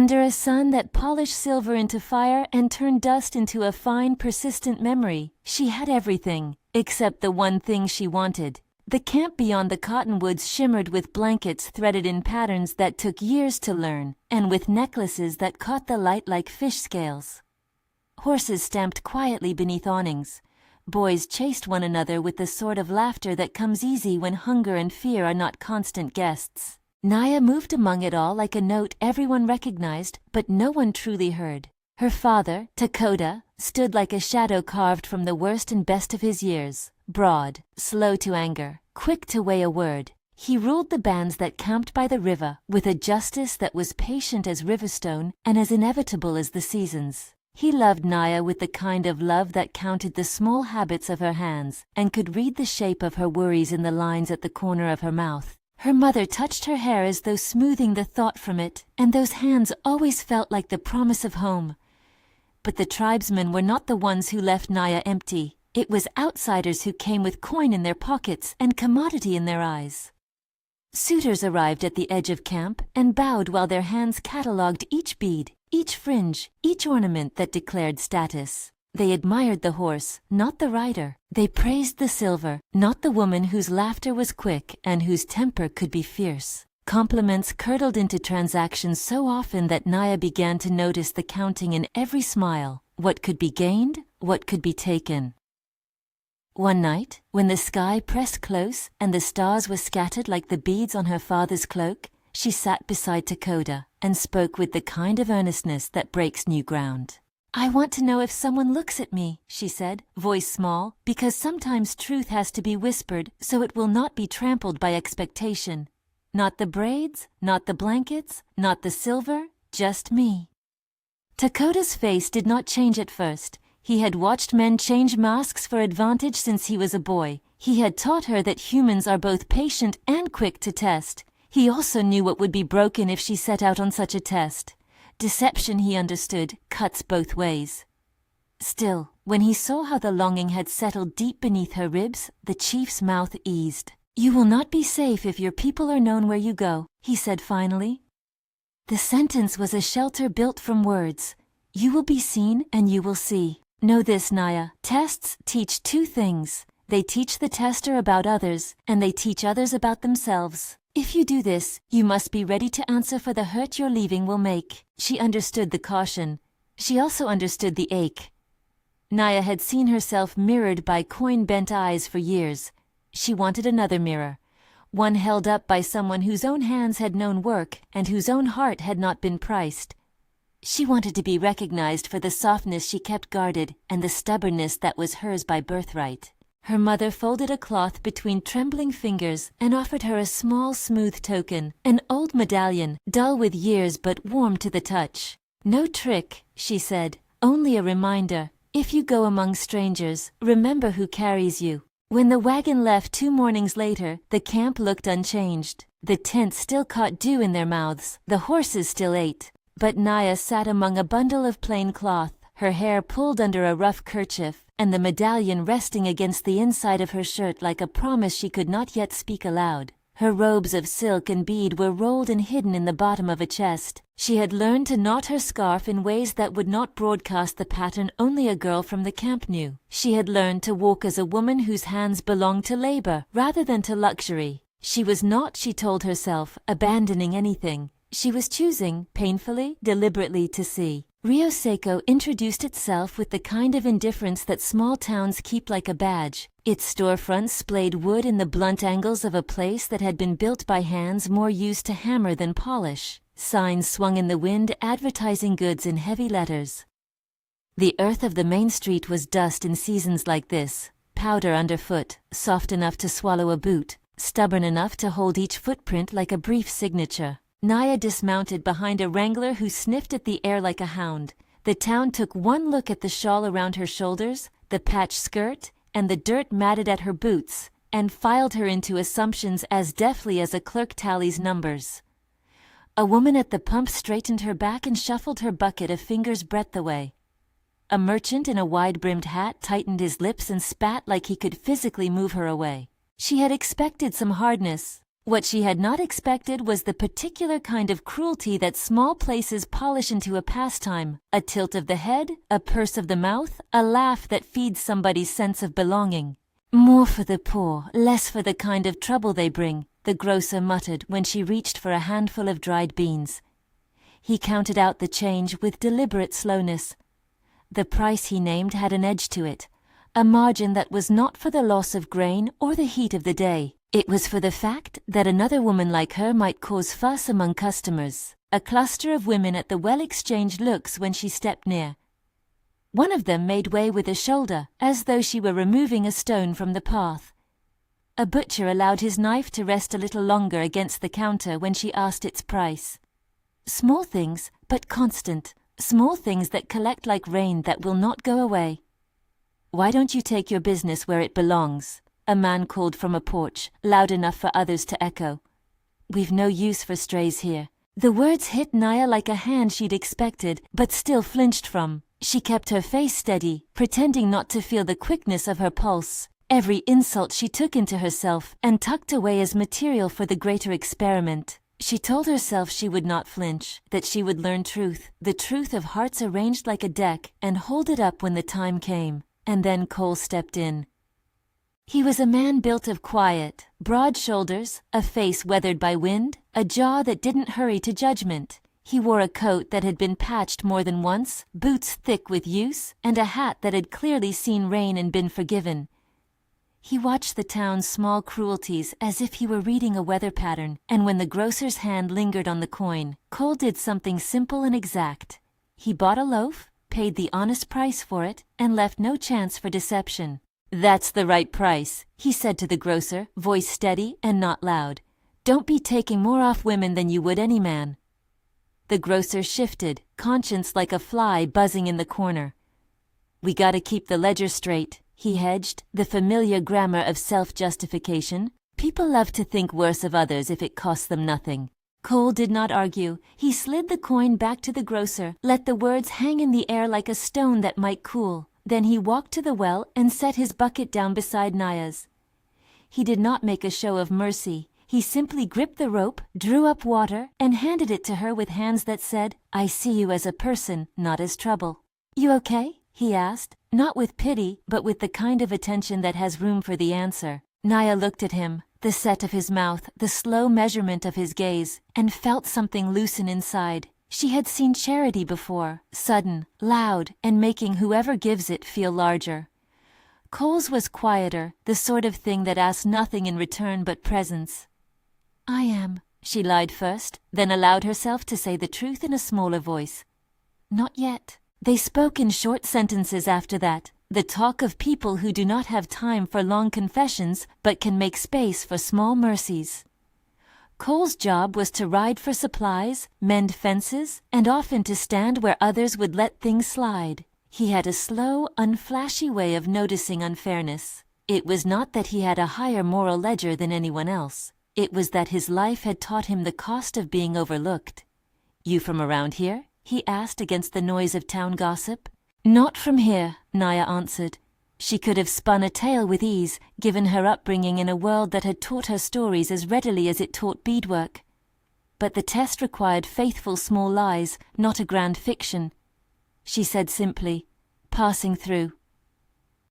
Under a sun that polished silver into fire and turned dust into a fine, persistent memory, she had everything, except the one thing she wanted. The camp beyond the cottonwoods shimmered with blankets threaded in patterns that took years to learn, and with necklaces that caught the light like fish scales. Horses stamped quietly beneath awnings. Boys chased one another with the sort of laughter that comes easy when hunger and fear are not constant guests. Naya moved among it all like a note everyone recognized, but no one truly heard. Her father, Dakota, stood like a shadow carved from the worst and best of his years, broad, slow to anger, quick to weigh a word. He ruled the bands that camped by the river with a justice that was patient as riverstone and as inevitable as the seasons. He loved Naya with the kind of love that counted the small habits of her hands and could read the shape of her worries in the lines at the corner of her mouth. Her mother touched her hair as though smoothing the thought from it, and those hands always felt like the promise of home. But the tribesmen were not the ones who left Naya empty. It was outsiders who came with coin in their pockets and commodity in their eyes. Suitors arrived at the edge of camp and bowed while their hands catalogued each bead, each fringe, each ornament that declared status. They admired the horse, not the rider. They praised the silver, not the woman whose laughter was quick and whose temper could be fierce. Compliments curdled into transactions so often that Naya began to notice the counting in every smile, what could be gained, what could be taken. One night, when the sky pressed close and the stars were scattered like the beads on her father's cloak, she sat beside Dakota and spoke with the kind of earnestness that breaks new ground. "I want to know if someone looks at me," she said, voice small, "because sometimes truth has to be whispered so it will not be trampled by expectation. Not the braids, not the blankets, not the silver, just me." Dakota's face did not change at first. He had watched men change masks for advantage since he was a boy. He had taught her that humans are both patient and quick to test. He also knew what would be broken if she set out on such a test. Deception, he understood, cuts both ways. Still, when he saw how the longing had settled deep beneath her ribs, the chief's mouth eased. "You will not be safe if your people are known where you go," he said finally. The sentence was a shelter built from words. "You will be seen and you will see. Know this, Naya, tests teach two things. They teach the tester about others, and they teach others about themselves. If you do this, you must be ready to answer for the hurt your leaving will make." She understood the caution. She also understood the ache. Naya had seen herself mirrored by coin-bent eyes for years. She wanted another mirror, one held up by someone whose own hands had known work and whose own heart had not been priced. She wanted to be recognized for the softness she kept guarded and the stubbornness that was hers by birthright. Her mother folded a cloth between trembling fingers and offered her a small, smooth token, an old medallion, dull with years but warm to the touch. "No trick," she said, "only a reminder. If you go among strangers, remember who carries you." When the wagon left 2 mornings later, the camp looked unchanged. The tents still caught dew in their mouths, the horses still ate. But Naya sat among a bundle of plain cloth, her hair pulled under a rough kerchief, and the medallion resting against the inside of her shirt like a promise she could not yet speak aloud. Her robes of silk and bead were rolled and hidden in the bottom of a chest. She had learned to knot her scarf in ways that would not broadcast the pattern only a girl from the camp knew. She had learned to walk as a woman whose hands belonged to labor rather than to luxury. She was not, she told herself, abandoning anything. She was choosing, painfully, deliberately, to see. Rio Seco introduced itself with the kind of indifference that small towns keep like a badge. Its storefronts splayed wood in the blunt angles of a place that had been built by hands more used to hammer than polish. Signs swung in the wind advertising goods in heavy letters. The earth of the main street was dust in seasons like this, powder underfoot, soft enough to swallow a boot, stubborn enough to hold each footprint like a brief signature. Naya dismounted behind a wrangler who sniffed at the air like a hound. The town took one look at the shawl around her shoulders, the patched skirt, and the dirt matted at her boots, and filed her into assumptions as deftly as a clerk tallies numbers. A woman at the pump straightened her back and shuffled her bucket a finger's breadth away. A merchant in a wide-brimmed hat tightened his lips and spat like he could physically move her away. She had expected some hardness. What she had not expected was the particular kind of cruelty that small places polish into a pastime: a tilt of the head, a purse of the mouth, a laugh that feeds somebody's sense of belonging. "More for the poor, less for the kind of trouble they bring," the grocer muttered when she reached for a handful of dried beans. He counted out the change with deliberate slowness. The price he named had an edge to it, a margin that was not for the loss of grain or the heat of the day. It was for the fact that another woman like her might cause fuss among customers. A cluster of women at the well exchanged looks when she stepped near. One of them made way with a shoulder, as though she were removing a stone from the path. A butcher allowed his knife to rest a little longer against the counter when she asked its price. Small things, but constant. Small things that collect like rain that will not go away. "Why don't you take your business where it belongs?" a man called from a porch, loud enough for others to echo. "We've no use for strays here." The words hit Naya like a hand she'd expected, but still flinched from. She kept her face steady, pretending not to feel the quickness of her pulse. Every insult she took into herself and tucked away as material for the greater experiment. She told herself she would not flinch, that she would learn truth, the truth of hearts arranged like a deck, and hold it up when the time came. And then Cole stepped in. He was a man built of quiet, broad shoulders, a face weathered by wind, a jaw that didn't hurry to judgment. He wore a coat that had been patched more than once, boots thick with use, and a hat that had clearly seen rain and been forgiven. He watched the town's small cruelties as if he were reading a weather pattern, and when the grocer's hand lingered on the coin, Cole did something simple and exact. He bought a loaf, paid the honest price for it, and left no chance for deception. "That's the right price," he said to the grocer, voice steady and not loud. "Don't be taking more off women than you would any man." The grocer shifted, conscience like a fly buzzing in the corner. "We gotta keep the ledger straight," he hedged, the familiar grammar of self-justification. "People love to think worse of others if it costs them nothing." Cole did not argue. He slid the coin back to the grocer, let the words hang in the air like a stone that might cool. Then he walked to the well and set his bucket down beside Naya's. He did not make a show of mercy. He simply gripped the rope, drew up water, and handed it to her with hands that said, "I see you as a person, not as trouble." "You okay?" he asked, not with pity, but with the kind of attention that has room for the answer. Naya looked at him, the set of his mouth, the slow measurement of his gaze, and felt something loosen inside. She had seen charity before, sudden, loud, and making whoever gives it feel larger. Cole's was quieter, the sort of thing that asked nothing in return but presence. "I am," she lied first, then allowed herself to say the truth in a smaller voice. "Not yet." They spoke in short sentences after that, the talk of people who do not have time for long confessions but can make space for small mercies. Cole's job was to ride for supplies, mend fences, and often to stand where others would let things slide. He had a slow, unflashy way of noticing unfairness. It was not that he had a higher moral ledger than anyone else. It was that his life had taught him the cost of being overlooked. "You from around here?" he asked against the noise of town gossip. "Not from here," Naya answered. She could have spun a tale with ease, given her upbringing in a world that had taught her stories as readily as it taught beadwork. But the test required faithful small lies, not a grand fiction. She said simply, "Passing through."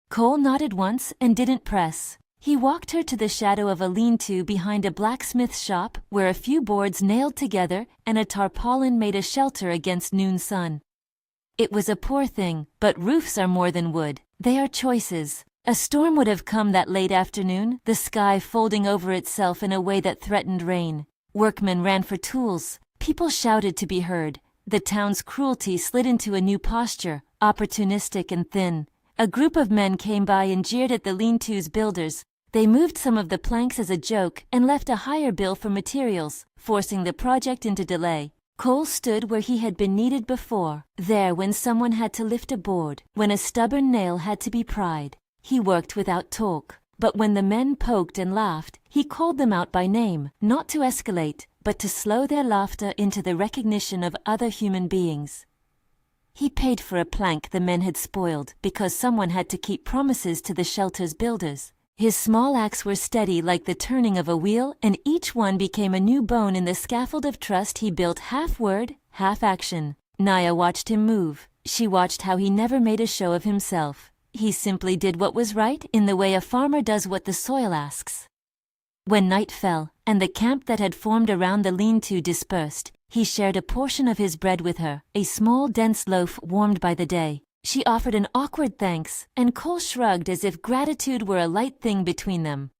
Cole nodded once and didn't press. He walked her to the shadow of a lean-to behind a blacksmith's shop where a few boards nailed together and a tarpaulin made a shelter against noon sun. It was a poor thing, but roofs are more than wood. They are choices. A storm would have come that late afternoon, the sky folding over itself in a way that threatened rain. Workmen ran for tools. People shouted to be heard. The town's cruelty slid into a new posture, opportunistic and thin. A group of men came by and jeered at the lean-to's builders. They moved some of the planks as a joke and left a higher bill for materials, forcing the project into delay. Cole stood where he had been needed before, there when someone had to lift a board, when a stubborn nail had to be pried. He worked without talk, but when the men poked and laughed, he called them out by name, not to escalate, but to slow their laughter into the recognition of other human beings. He paid for a plank the men had spoiled because someone had to keep promises to the shelter's builders. His small acts were steady like the turning of a wheel, and each one became a new bone in the scaffold of trust he built, half word, half action. Naya watched him move. She watched how he never made a show of himself. He simply did what was right in the way a farmer does what the soil asks. When night fell, and the camp that had formed around the lean-to dispersed, he shared a portion of his bread with her, a small dense loaf warmed by the day. She offered an awkward thanks, and Cole shrugged as if gratitude were a light thing between them.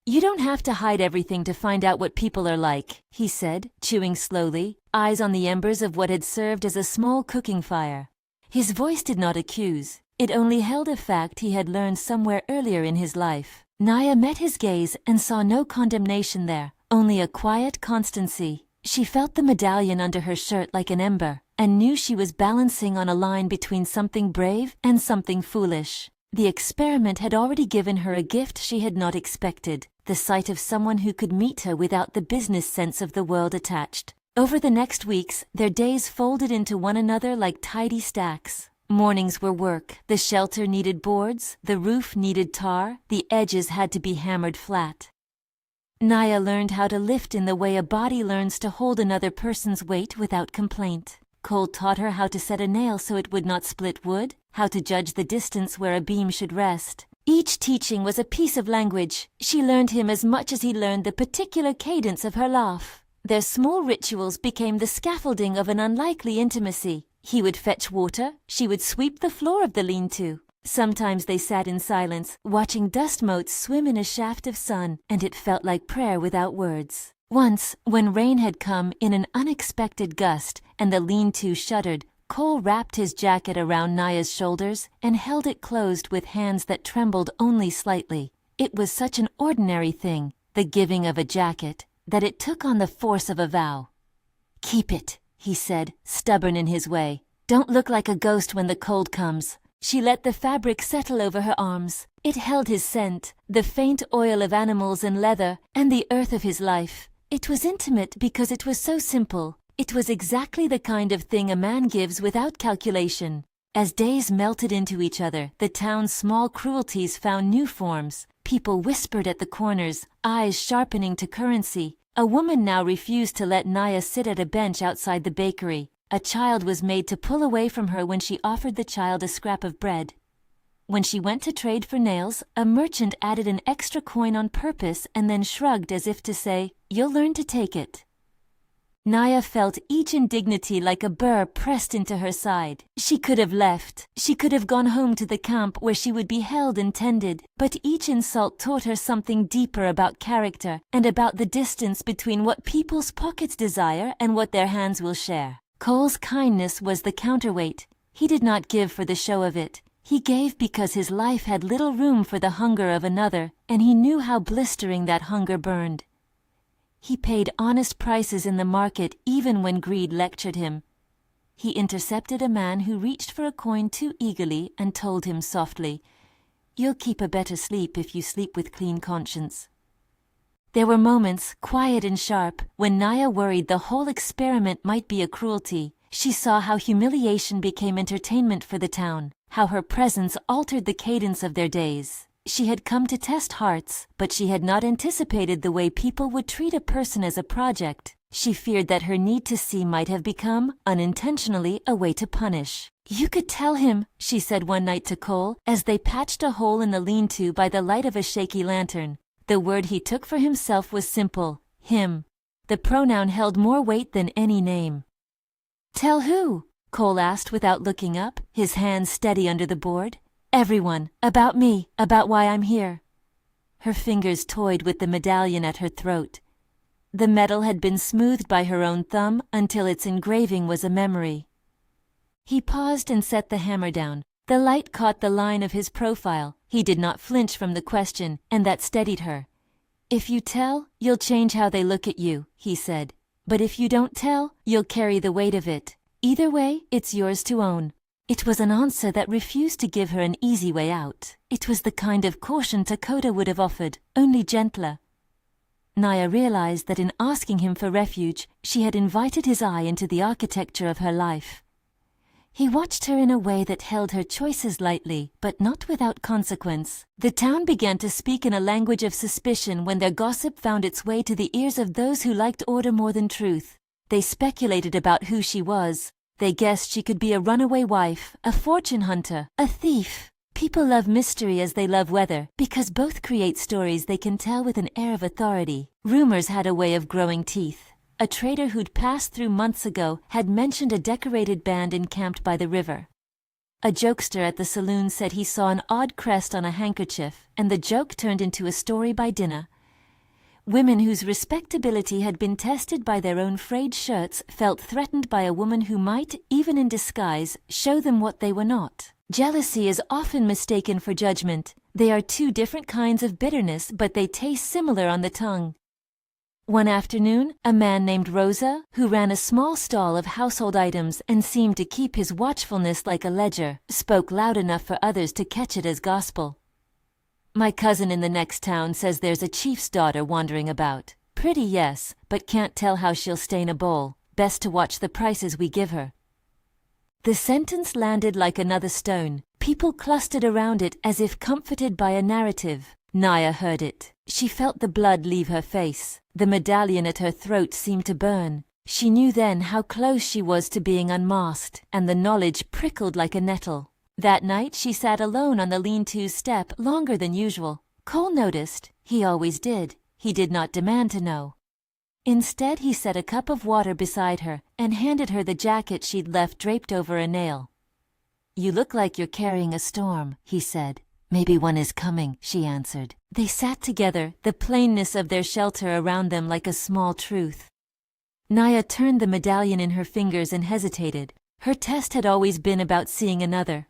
"You don't have to hide everything to find out what people are like," he said, chewing slowly, eyes on the embers of what had served as a small cooking fire. His voice did not accuse. It only held a fact he had learned somewhere earlier in his life. Naya met his gaze and saw no condemnation there, only a quiet constancy. She felt the medallion under her shirt like an ember, and knew she was balancing on a line between something brave and something foolish. The experiment had already given her a gift she had not expected, the sight of someone who could meet her without the business sense of the world attached. Over the next weeks, their days folded into one another like tidy stacks. Mornings were work. The shelter needed boards, the roof needed tar, the edges had to be hammered flat. Naya learned how to lift in the way a body learns to hold another person's weight without complaint. Cole taught her how to set a nail so it would not split wood, how to judge the distance where a beam should rest. Each teaching was a piece of language. She learned him as much as he learned the particular cadence of her laugh. Their small rituals became the scaffolding of an unlikely intimacy. He would fetch water, she would sweep the floor of the lean-to. Sometimes they sat in silence, watching dust motes swim in a shaft of sun, and it felt like prayer without words. Once, when rain had come in an unexpected gust and the lean-to shuddered, Cole wrapped his jacket around Naya's shoulders and held it closed with hands that trembled only slightly. It was such an ordinary thing, the giving of a jacket, that it took on the force of a vow. "Keep it," he said, stubborn in his way. "Don't look like a ghost when the cold comes." She let the fabric settle over her arms. It held his scent, the faint oil of animals and leather, and the earth of his life. It was intimate because it was so simple. It was exactly the kind of thing a man gives without calculation. As days melted into each other, the town's small cruelties found new forms. People whispered at the corners, eyes sharpening to currency. A woman now refused to let Naya sit at a bench outside the bakery. A child was made to pull away from her when she offered the child a scrap of bread. When she went to trade for nails, a merchant added an extra coin on purpose and then shrugged as if to say, "You'll learn to take it." Naya felt each indignity like a burr pressed into her side. She could have left. She could have gone home to the camp where she would be held and tended. But each insult taught her something deeper about character and about the distance between what people's pockets desire and what their hands will share. Cole's kindness was the counterweight. He did not give for the show of it. He gave because his life had little room for the hunger of another, and he knew how blistering that hunger burned. He paid honest prices in the market even when greed lectured him. He intercepted a man who reached for a coin too eagerly and told him softly, "You'll keep a better sleep if you sleep with clean conscience." There were moments, quiet and sharp, when Naya worried the whole experiment might be a cruelty. She saw how humiliation became entertainment for the town, how her presence altered the cadence of their days. She had come to test hearts, but she had not anticipated the way people would treat a person as a project. She feared that her need to see might have become, unintentionally, a way to punish. "You could tell him," she said one night to Cole, as they patched a hole in the lean-to by the light of a shaky lantern. The word he took for himself was simple, him. The pronoun held more weight than any name. "Tell who?" Cole asked without looking up, his hands steady under the board. "Everyone. About me. About why I'm here." Her fingers toyed with the medallion at her throat. The metal had been smoothed by her own thumb until its engraving was a memory. He paused and set the hammer down. The light caught the line of his profile. He did not flinch from the question, and that steadied her. "If you tell, you'll change how they look at you," he said. "But if you don't tell, you'll carry the weight of it. Either way, it's yours to own." It was an answer that refused to give her an easy way out. It was the kind of caution Dakota would have offered, only gentler. Naya realized that in asking him for refuge, she had invited his eye into the architecture of her life. He watched her in a way that held her choices lightly, but not without consequence. The town began to speak in a language of suspicion when their gossip found its way to the ears of those who liked order more than truth. They speculated about who she was. They guessed she could be a runaway wife, a fortune hunter, a thief. People love mystery as they love weather, because both create stories they can tell with an air of authority. Rumors had a way of growing teeth. A trader who'd passed through months ago had mentioned a decorated band encamped by the river. A jokester at the saloon said he saw an odd crest on a handkerchief, and the joke turned into a story by dinner. Women whose respectability had been tested by their own frayed shirts felt threatened by a woman who might, even in disguise, show them what they were not. Jealousy is often mistaken for judgment. They are two different kinds of bitterness, but they taste similar on the tongue. One afternoon, a man named Rosa, who ran a small stall of household items and seemed to keep his watchfulness like a ledger, spoke loud enough for others to catch it as gospel. "My cousin in the next town says there's a chief's daughter wandering about. Pretty, yes, but can't tell how she'll stain a bowl. Best to watch the prices we give her." The sentence landed like another stone. People clustered around it as if comforted by a narrative. Naya heard it. She felt the blood leave her face. The medallion at her throat seemed to burn. She knew then how close she was to being unmasked, and the knowledge prickled like a nettle. That night she sat alone on the lean-to's step longer than usual. Cole noticed. He always did. He did not demand to know. Instead, he set a cup of water beside her and handed her the jacket she'd left draped over a nail. "You look like you're carrying a storm," he said. "Maybe one is coming," she answered. They sat together, the plainness of their shelter around them like a small truth. Naya turned the medallion in her fingers and hesitated. Her test had always been about seeing another.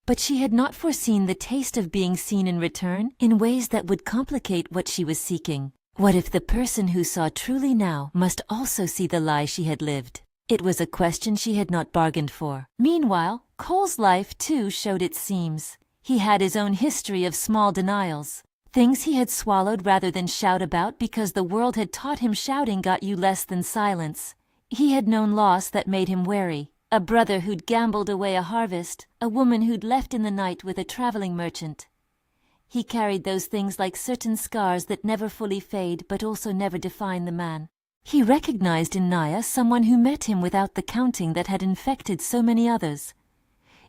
But she had not foreseen the taste of being seen in return in ways that would complicate what she was seeking. What if the person who saw truly now must also see the lie she had lived? It was a question she had not bargained for. Meanwhile, Cole's life too showed its seams. He had his own history of small denials. Things he had swallowed rather than shout about because the world had taught him shouting got you less than silence. He had known loss that made him wary. A brother who'd gambled away a harvest, a woman who'd left in the night with a traveling merchant. He carried those things like certain scars that never fully fade but also never define the man. He recognized in Naya someone who met him without the counting that had infected so many others.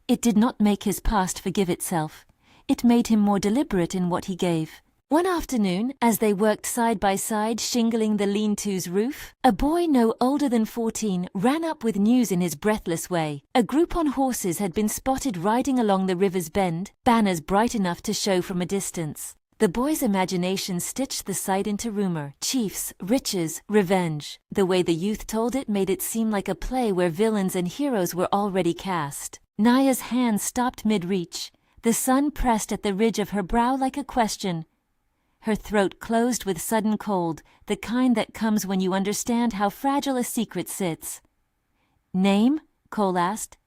It did not make his past forgive itself. It made him more deliberate in what he gave. One afternoon, as they worked side by side shingling the lean-to's roof, a boy no older than 14 ran up with news in his breathless way. A group on horses had been spotted riding along the river's bend, banners bright enough to show from a distance. The boy's imagination stitched the sight into rumor, chiefs, riches, revenge. The way the youth told it made it seem like a play where villains and heroes were already cast. Naya's hand stopped mid-reach. The sun pressed at the ridge of her brow like a question. Her throat closed with sudden cold, the kind that comes when you understand how fragile a secret sits. "Name?" Cole asked.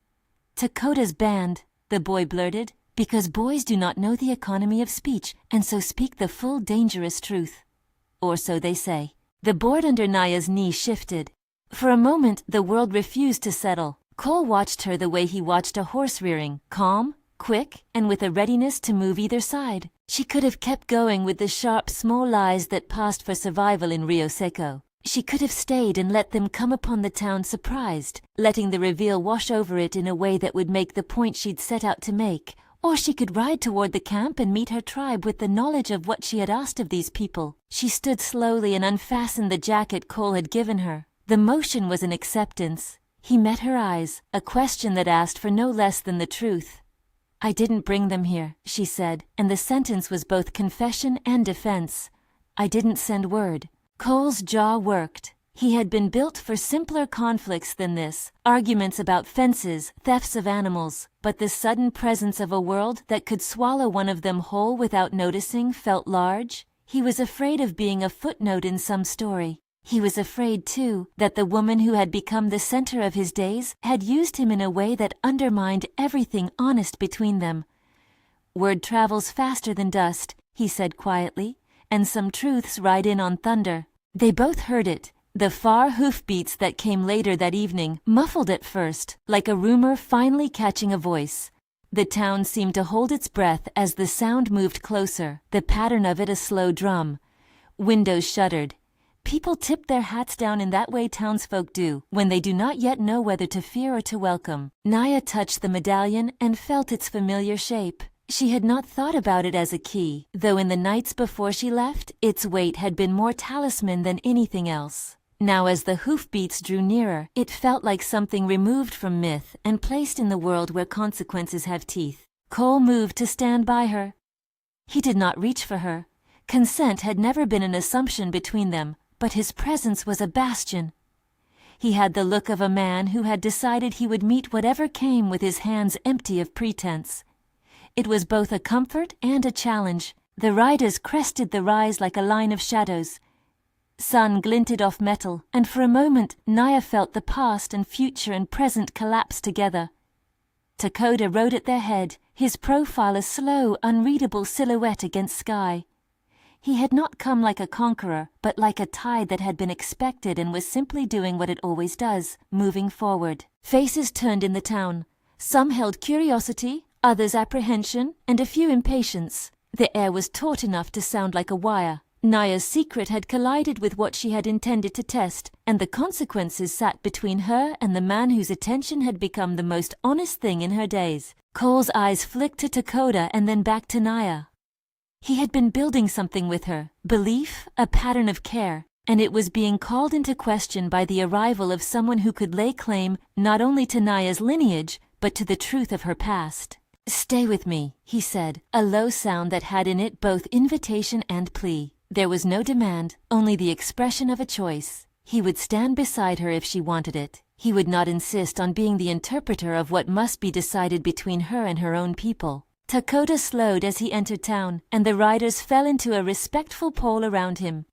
"Takota's band," the boy blurted, because boys do not know the economy of speech and so speak the full dangerous truth. Or so they say. The board under Naya's knee shifted. For a moment, the world refused to settle. Cole watched her the way he watched a horse rearing, calm, quick, and with a readiness to move either side. She could have kept going with the sharp, small lies that passed for survival in Rio Seco. She could have stayed and let them come upon the town surprised, letting the reveal wash over it in a way that would make the point she'd set out to make. Or she could ride toward the camp and meet her tribe with the knowledge of what she had asked of these people. She stood slowly and unfastened the jacket Cole had given her. The motion was an acceptance. He met her eyes, a question that asked for no less than the truth. "I didn't bring them here," she said, and the sentence was both confession and defense. "I didn't send word." Cole's jaw worked. He had been built for simpler conflicts than this, arguments about fences, thefts of animals, but the sudden presence of a world that could swallow one of them whole without noticing felt large. He was afraid of being a footnote in some story. He was afraid, too, that the woman who had become the center of his days had used him in a way that undermined everything honest between them. "Word travels faster than dust," he said quietly, "and some truths ride in on thunder." They both heard it, The far hoofbeats that came later that evening, muffled at first, like a rumor finally catching a voice. The town seemed to hold its breath as the sound moved closer, the pattern of it a slow drum. Windows shuddered. People tipped their hats down in that way townsfolk do, when they do not yet know whether to fear or to welcome. Naya touched the medallion and felt its familiar shape. She had not thought about it as a key, though in the nights before she left, its weight had been more talisman than anything else. Now as the hoofbeats drew nearer, it felt like something removed from myth and placed in the world where consequences have teeth. Cole moved to stand by her. He did not reach for her. Consent had never been an assumption between them, but his presence was a bastion. He had the look of a man who had decided he would meet whatever came with his hands empty of pretense. It was both a comfort and a challenge. The riders crested the rise like a line of shadows. Sun glinted off metal, and for a moment Naya felt the past and future and present collapse together. Dakota rode at their head, his profile a slow, unreadable silhouette against sky. He had not come like a conqueror, but like a tide that had been expected and was simply doing what it always does, moving forward. Faces turned in the town. Some held curiosity, others apprehension, and a few impatience. The air was taut enough to sound like a wire. Naya's secret had collided with what she had intended to test, and the consequences sat between her and the man whose attention had become the most honest thing in her days. Cole's eyes flicked to Dakota and then back to Naya. He had been building something with her, belief, a pattern of care, and it was being called into question by the arrival of someone who could lay claim not only to Naya's lineage, but to the truth of her past. "Stay with me," he said, a low sound that had in it both invitation and plea. There was no demand, only the expression of a choice. He would stand beside her if she wanted it. He would not insist on being the interpreter of what must be decided between her and her own people. Dakota slowed as he entered town, and the riders fell into a respectful pole around him.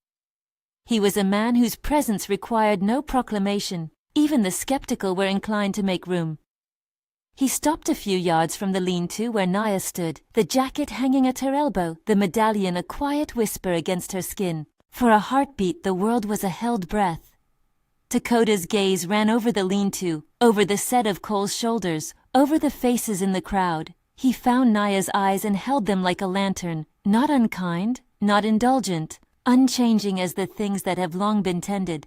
He was a man whose presence required no proclamation. Even the skeptical were inclined to make room. He stopped a few yards from the lean-to where Naya stood, the jacket hanging at her elbow, the medallion a quiet whisper against her skin. For a heartbeat the world was a held breath. Dakota's gaze ran over the lean-to, over the set of Cole's shoulders, over the faces in the crowd. He found Naya's eyes and held them like a lantern, not unkind, not indulgent, unchanging as the things that have long been tended.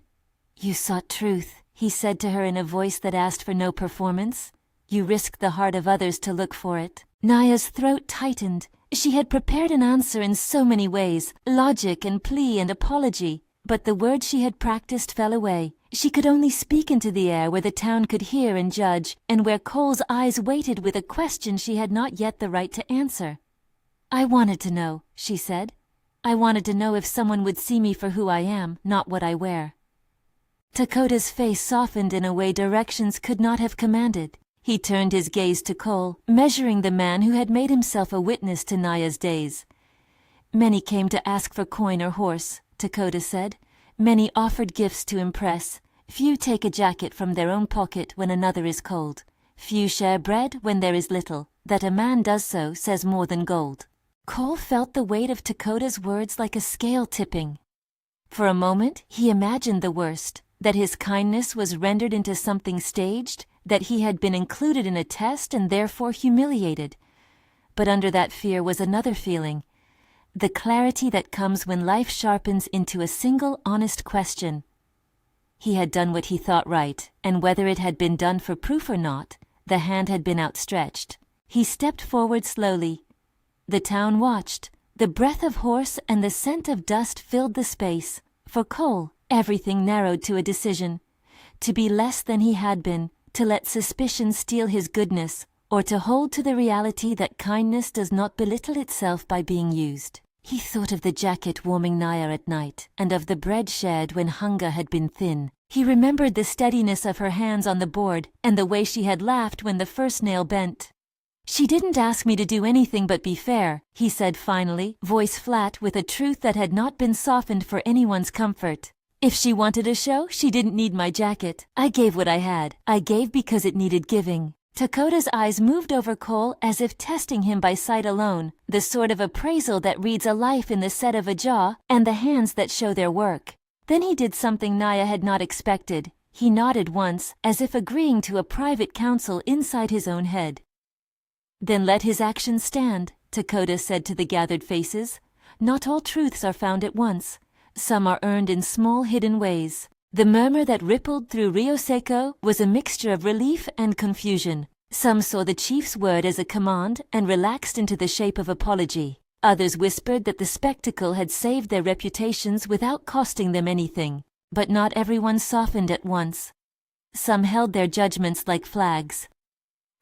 "You sought truth," he said to her in a voice that asked for no performance. "You risked the heart of others to look for it." Naya's throat tightened. She had prepared an answer in so many ways, logic and plea and apology, but the words she had practiced fell away. She could only speak into the air where the town could hear and judge, and where Cole's eyes waited with a question she had not yet the right to answer. "I wanted to know," she said. "I wanted to know if someone would see me for who I am, not what I wear." Dakota's face softened in a way directions could not have commanded. He turned his gaze to Cole, measuring the man who had made himself a witness to Naya's days. "Many came to ask for coin or horse," Dakota said. "Many offered gifts to impress. Few take a jacket from their own pocket when another is cold. Few share bread when there is little. That a man does so says more than gold." Cole felt the weight of Dakota's words like a scale tipping. For a moment he imagined the worst, that his kindness was rendered into something staged, that he had been included in a test and therefore humiliated. But under that fear was another feeling, the clarity that comes when life sharpens into a single honest question. He had done what he thought right, and whether it had been done for proof or not, the hand had been outstretched. He stepped forward slowly. The town watched. The breath of horse and the scent of dust filled the space. For Cole, everything narrowed to a decision. To be less than he had been, to let suspicion steal his goodness, or to hold to the reality that kindness does not belittle itself by being used. He thought of the jacket warming Naya at night, and of the bread shared when hunger had been thin. He remembered the steadiness of her hands on the board, and the way she had laughed when the first nail bent. "She didn't ask me to do anything but be fair," he said finally, voice flat with a truth that had not been softened for anyone's comfort. "If she wanted a show, she didn't need my jacket. I gave what I had. I gave because it needed giving." Dakota's eyes moved over Cole as if testing him by sight alone, the sort of appraisal that reads a life in the set of a jaw and the hands that show their work. Then he did something Naya had not expected. He nodded once, as if agreeing to a private council inside his own head. Then let his actions stand, Dakota said to the gathered faces. Not all truths are found at once. Some are earned in small hidden ways. The murmur that rippled through Rio Seco was a mixture of relief and confusion. Some saw the chief's word as a command and relaxed into the shape of apology. Others whispered that the spectacle had saved their reputations without costing them anything. But not everyone softened at once. Some held their judgments like flags.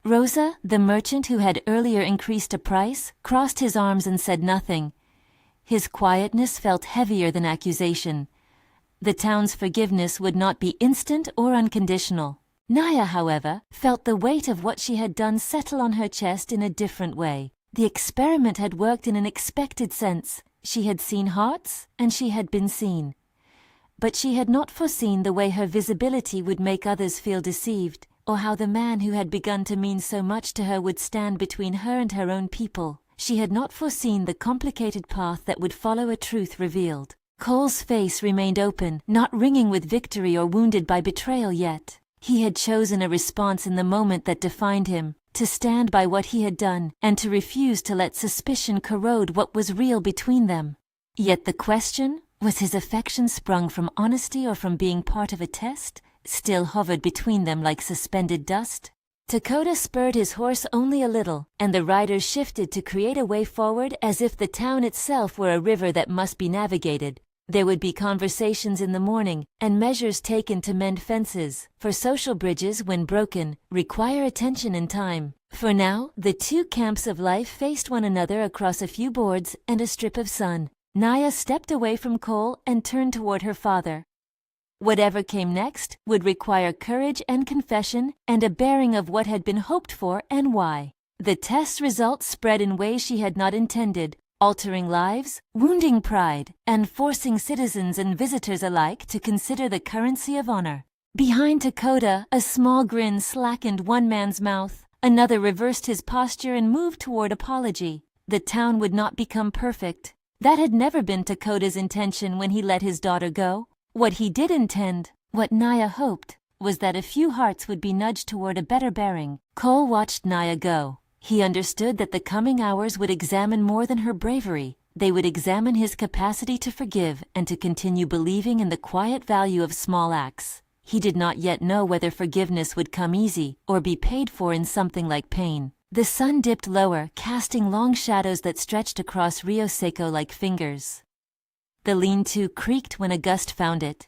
Rosa, the merchant who had earlier increased a price, crossed his arms and said nothing. His quietness felt heavier than accusation. The town's forgiveness would not be instant or unconditional. Naya, however, felt the weight of what she had done settle on her chest in a different way. The experiment had worked in an expected sense. She had seen hearts, and she had been seen. But she had not foreseen the way her visibility would make others feel deceived, or how the man who had begun to mean so much to her would stand between her and her own people. She had not foreseen the complicated path that would follow a truth revealed. Cole's face remained open, not ringing with victory or wounded by betrayal yet. He had chosen a response in the moment that defined him, to stand by what he had done, and to refuse to let suspicion corrode what was real between them. Yet the question, was his affection sprung from honesty or from being part of a test, still hovered between them like suspended dust. Dakota spurred his horse only a little, and the riders shifted to create a way forward as if the town itself were a river that must be navigated. There would be conversations in the morning, and measures taken to mend fences, for social bridges, when broken, require attention and time. For now, the two camps of life faced one another across a few boards and a strip of sun. Naya stepped away from Cole and turned toward her father. Whatever came next would require courage and confession and a bearing of what had been hoped for and why. The test results spread in ways she had not intended, altering lives, wounding pride, and forcing citizens and visitors alike to consider the currency of honor. Behind Dakota, a small grin slackened one man's mouth. Another reversed his posture and moved toward apology. The town would not become perfect. That had never been Dakota's intention when he let his daughter go. What he did intend, what Naya hoped, was that a few hearts would be nudged toward a better bearing. Cole watched Naya go. He understood that the coming hours would examine more than her bravery. They would examine his capacity to forgive and to continue believing in the quiet value of small acts. He did not yet know whether forgiveness would come easy or be paid for in something like pain. The sun dipped lower, casting long shadows that stretched across Rio Seco like fingers. The lean-to creaked when a gust found it.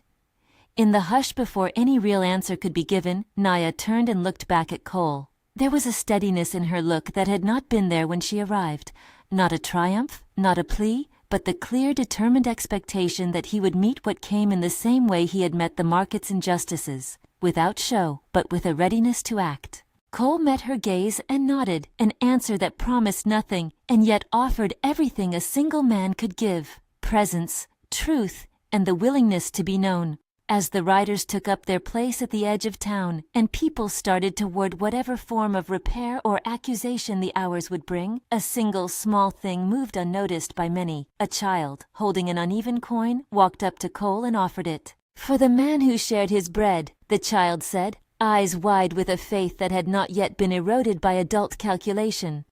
In the hush before any real answer could be given, Naya turned and looked back at Cole. There was a steadiness in her look that had not been there when she arrived. Not a triumph, not a plea, but the clear, determined expectation that he would meet what came in the same way he had met the market's injustices, without show, but with a readiness to act. Cole met her gaze and nodded, an answer that promised nothing, and yet offered everything a single man could give: presence, truth, and the willingness to be known. As the riders took up their place at the edge of town, and people started toward whatever form of repair or accusation the hours would bring, a single small thing moved unnoticed by many. A child, holding an uneven coin, walked up to Cole and offered it. "For the man who shared his bread," the child said, eyes wide with a faith that had not yet been eroded by adult calculation.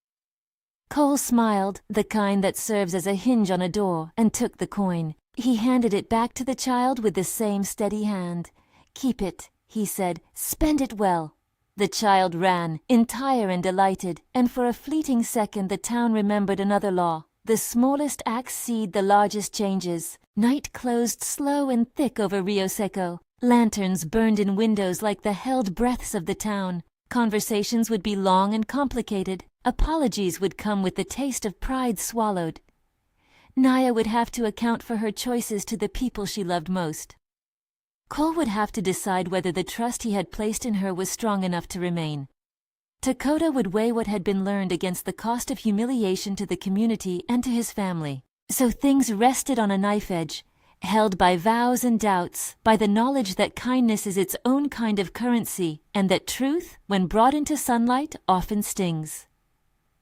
Cole smiled, the kind that serves as a hinge on a door, and took the coin. He handed it back to the child with the same steady hand. "Keep it," he said. "Spend it well." The child ran, entire and delighted, and for a fleeting second the town remembered another law. The smallest acts seed the largest changes. Night closed slow and thick over Rio Seco. Lanterns burned in windows like the held breaths of the town. Conversations would be long and complicated. Apologies would come with the taste of pride swallowed. Naya would have to account for her choices to the people she loved most. Cole would have to decide whether the trust he had placed in her was strong enough to remain. Dakota would weigh what had been learned against the cost of humiliation to the community and to his family. So things rested on a knife edge, held by vows and doubts, by the knowledge that kindness is its own kind of currency, and that truth, when brought into sunlight, often stings.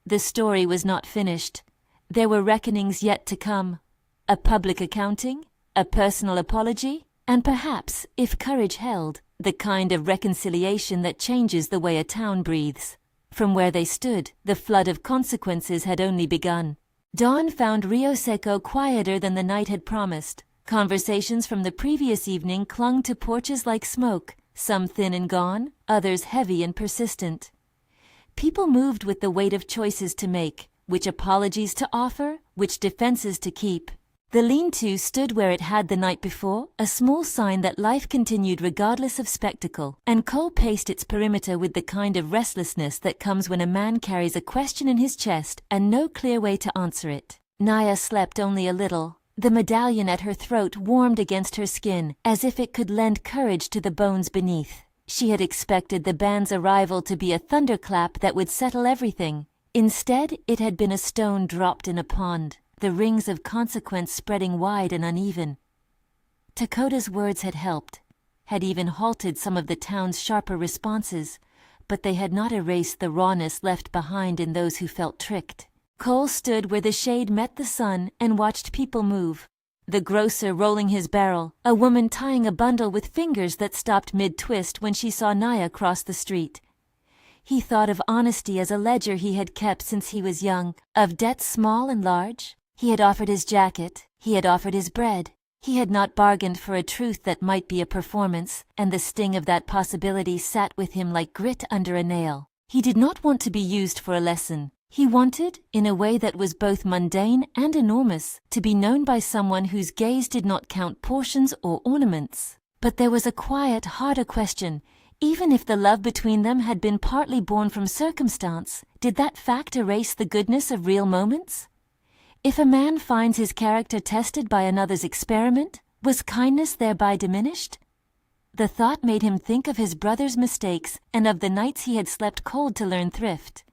The story was not finished. There were reckonings yet to come. A public accounting, a personal apology, and perhaps, if courage held, the kind of reconciliation that changes the way a town breathes. From where they stood, the flood of consequences had only begun. Dawn found Rio Seco quieter than the night had promised. Conversations from the previous evening clung to porches like smoke, some thin and gone, others heavy and persistent. People moved with the weight of choices to make, which apologies to offer, which defenses to keep. The lean-to stood where it had the night before, a small sign that life continued regardless of spectacle, and Cole paced its perimeter with the kind of restlessness that comes when a man carries a question in his chest and no clear way to answer it. Naya slept only a little. The medallion at her throat warmed against her skin, as if it could lend courage to the bones beneath. She had expected the band's arrival to be a thunderclap that would settle everything. Instead, it had been a stone dropped in a pond, the rings of consequence spreading wide and uneven. Dakota's words had helped, had even halted some of the town's sharper responses, but they had not erased the rawness left behind in those who felt tricked. Cole stood where the shade met the sun and watched people move. The grocer rolling his barrel, a woman tying a bundle with fingers that stopped mid-twist when she saw Naya cross the street. He thought of honesty as a ledger he had kept since he was young, of debts small and large. He had offered his jacket, he had offered his bread. He had not bargained for a truth that might be a performance, and the sting of that possibility sat with him like grit under a nail. He did not want to be used for a lesson. He wanted, in a way that was both mundane and enormous, to be known by someone whose gaze did not count portions or ornaments. But there was a quiet, harder question. Even if the love between them had been partly born from circumstance, did that fact erase the goodness of real moments? If a man finds his character tested by another's experiment, was kindness thereby diminished? The thought made him think of his brother's mistakes and of the nights he had slept cold to learn thrift.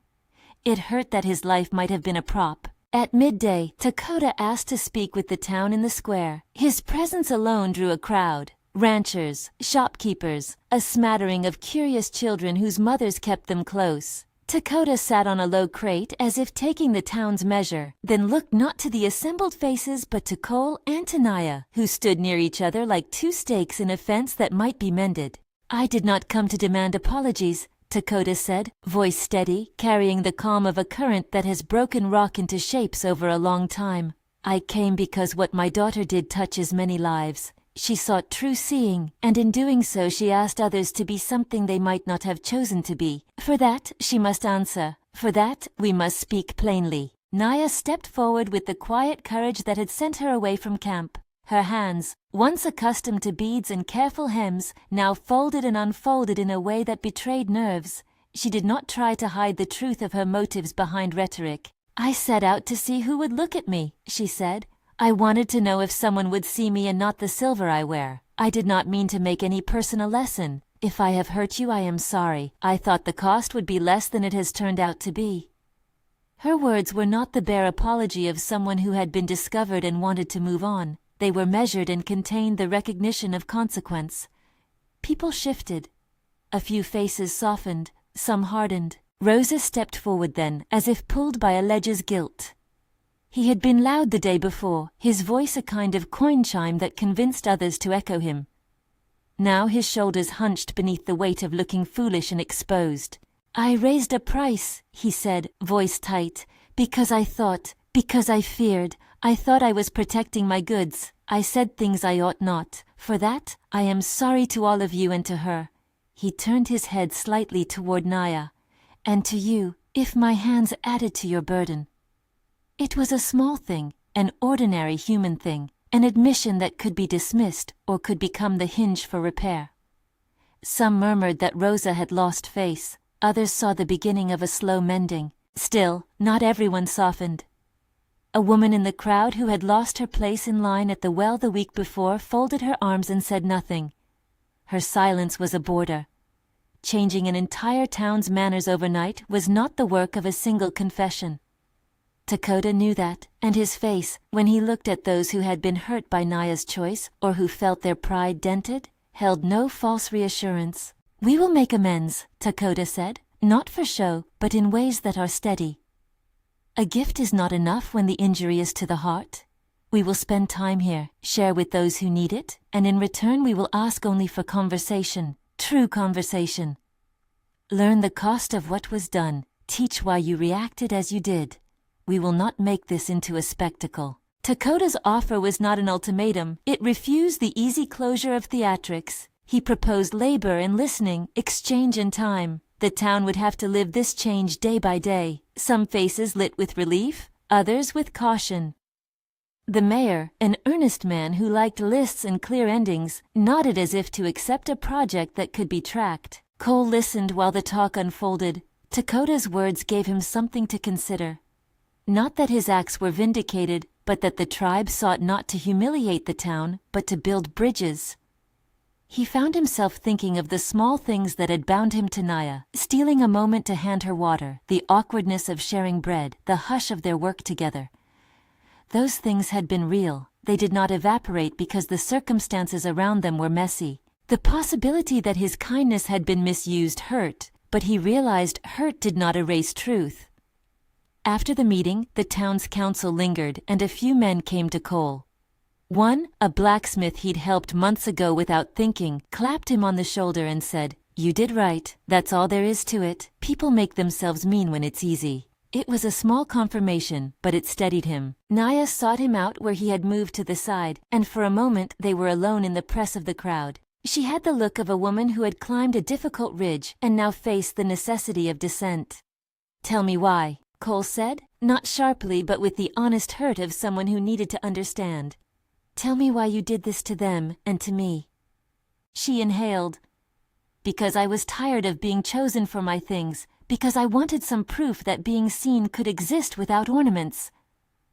It hurt that his life might have been a prop. At midday, Dakota asked to speak with the town in the square. His presence alone drew a crowd. Ranchers, shopkeepers, a smattering of curious children whose mothers kept them close. Dakota sat on a low crate as if taking the town's measure, then looked not to the assembled faces but to Cole and to Naya, who stood near each other like two stakes in a fence that might be mended. "I did not come to demand apologies," Dakota said, voice steady, carrying the calm of a current that has broken rock into shapes over a long time. "I came because what my daughter did touches many lives. She sought true seeing, and in doing so she asked others to be something they might not have chosen to be. For that, she must answer. For that, we must speak plainly." Naya stepped forward with the quiet courage that had sent her away from camp. Her hands, once accustomed to beads and careful hems, now folded and unfolded in a way that betrayed nerves. She did not try to hide the truth of her motives behind rhetoric. "I set out to see who would look at me," she said. "I wanted to know if someone would see me and not the silver I wear. I did not mean to make any personal lesson. If I have hurt you, I am sorry. I thought the cost would be less than it has turned out to be." Her words were not the bare apology of someone who had been discovered and wanted to move on. They were measured and contained the recognition of consequence. People shifted. A few faces softened, some hardened. Rosa stepped forward then, as if pulled by a ledger's guilt. He had been loud the day before, his voice a kind of coin chime that convinced others to echo him. Now his shoulders hunched beneath the weight of looking foolish and exposed. "I raised a price," he said, voice tight, because I feared. I thought I was protecting my goods. I said things I ought not. For that, I am sorry to all of you and to her." He turned his head slightly toward Naya. "And to you, if my hands added to your burden." It was a small thing, an ordinary human thing, an admission that could be dismissed or could become the hinge for repair. Some murmured that Rosa had lost face, others saw the beginning of a slow mending. Still, not everyone softened. A woman in the crowd who had lost her place in line at the well the week before folded her arms and said nothing. Her silence was a border. Changing an entire town's manners overnight was not the work of a single confession. Dakota knew that, and his face, when he looked at those who had been hurt by Naya's choice or who felt their pride dented, held no false reassurance. "We will make amends," Dakota said, "not for show, but in ways that are steady." A gift is not enough when the injury is to the heart. We will spend time here, share with those who need it, and in return we will ask only for conversation, true conversation. Learn the cost of what was done, teach why you reacted as you did. We will not make this into a spectacle. Dakota's offer was not an ultimatum. It refused the easy closure of theatrics. He proposed labor and listening, exchange and time. The town would have to live this change day by day, some faces lit with relief, others with caution. The mayor, an earnest man who liked lists and clear endings, nodded as if to accept a project that could be tracked. Cole listened while the talk unfolded. Dakota's words gave him something to consider. Not that his acts were vindicated, but that the tribe sought not to humiliate the town, but to build bridges. He found himself thinking of the small things that had bound him to Naya, stealing a moment to hand her water, the awkwardness of sharing bread, the hush of their work together. Those things had been real. They did not evaporate because the circumstances around them were messy. The possibility that his kindness had been misused hurt, but he realized hurt did not erase truth. After the meeting, the town's council lingered, and a few men came to Cole. One, a blacksmith he'd helped months ago without thinking, clapped him on the shoulder and said, "You did right, that's all there is to it. People make themselves mean when it's easy." It was a small confirmation, but it steadied him. Naya sought him out where he had moved to the side, and for a moment they were alone in the press of the crowd. She had the look of a woman who had climbed a difficult ridge and now faced the necessity of descent. "Tell me why," Cole said, not sharply but with the honest hurt of someone who needed to understand. "Tell me why you did this to them and to me." She inhaled. "Because I was tired of being chosen for my things, because I wanted some proof that being seen could exist without ornaments.